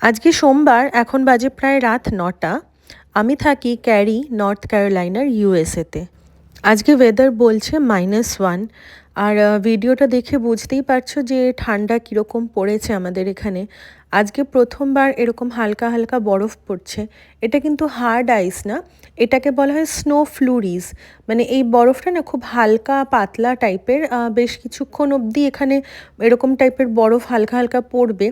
আজকে সোমবার, এখন বাজে প্রায় রাত ৯টা। আমি থাকি ক্যারি, নর্থ ক্যারোলাইনার, ইউএসএতে। আজকে ওয়েদার বলছে -1। আর ভিডিওটা দেখে বুঝতেই পারছো যে ঠান্ডা কীরকম পড়েছে আমাদের এখানে। আজকে প্রথমবার এরকম হালকা হালকা বরফ পড়ছে। এটা কিন্তু হার্ড আইস না, এটাকে বলা হয় স্নো ফ্লুরিজ। মানে এই বরফটা না খুব হালকা পাতলা টাইপের, বেশ কিছুক্ষণ অবধি এখানে এরকম টাইপের বরফ হালকা হালকা পড়বে।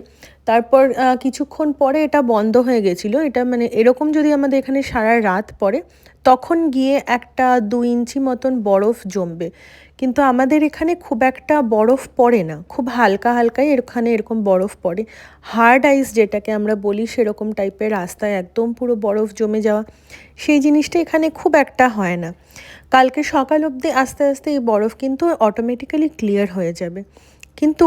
তারপর কিছুক্ষণ পরে এটা বন্ধ হয়ে গেছিলো। এটা মানে এরকম যদি আমাদের এখানে সারা রাত পড়ে তখন গিয়ে 1-2 ইঞ্চি মতন বরফ জমবে। কিন্তু আমাদের এখানে খুব একটা বরফ পড়ে না, খুব হালকা হালকাই এখানে এরকম বরফ পড়ে। হার্ড আইস যেটাকে আমরা বলি সেরকম টাইপের, রাস্তায় একদম পুরো বরফ জমে যাওয়া, সেই জিনিসটা এখানে খুব একটা হয় না। কালকে সকাল অবধি আস্তে আস্তে এই বরফ কিন্তু অটোমেটিক্যালি ক্লিয়ার হয়ে যাবে। কিন্তু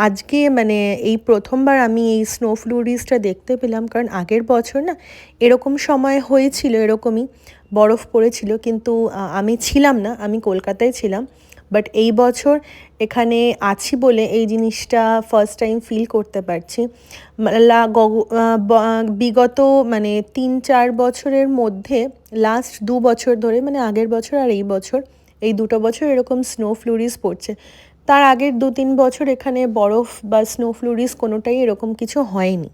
আজকে মানে এই প্রথমবার আমি এই স্নো ফ্লুরিজটা দেখতে পেলাম, কারণ আগের বছর না এরকম সময় হয়েছিল, এরকমই বরফ পড়েছিল, কিন্তু আমি ছিলাম না, আমি কলকাতায় ছিলাম। বাট এই বছর এখানে আছি বলে এই জিনিসটা ফার্স্ট টাইম ফিল করতে পারছি। বিগত মানে 3-4 বছরের মধ্যে লাস্ট 2 বছর ধরে, মানে আগের বছর আর এই বছর, এই 2টো বছর এরকম স্নো ফ্লুরিজ পড়ছে। তার আগের 2-3 বছর এখানে বরফ বা স্নো ফ্লুরিজ কোনোটাই এরকম কিছু হয়নি।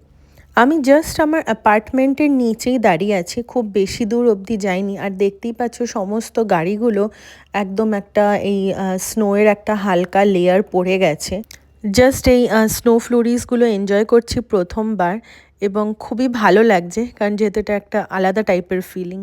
আমি জাস্ট আমার অ্যাপার্টমেন্টের নিচেই দাঁড়িয়ে আছি, খুব বেশি দূর অবধি যাইনি। আর দেখতেই পাচ্ছ সমস্ত গাড়িগুলো একদম একটা এই স্নোয়ের একটা হালকা লেয়ার পড়ে গেছে। জাস্ট এই স্নো ফ্লুরিজগুলো এনজয় করছি প্রথমবার, এবং খুবই ভালো লাগছে, কারণ যেহেতু এটা একটা আলাদা টাইপের ফিলিং।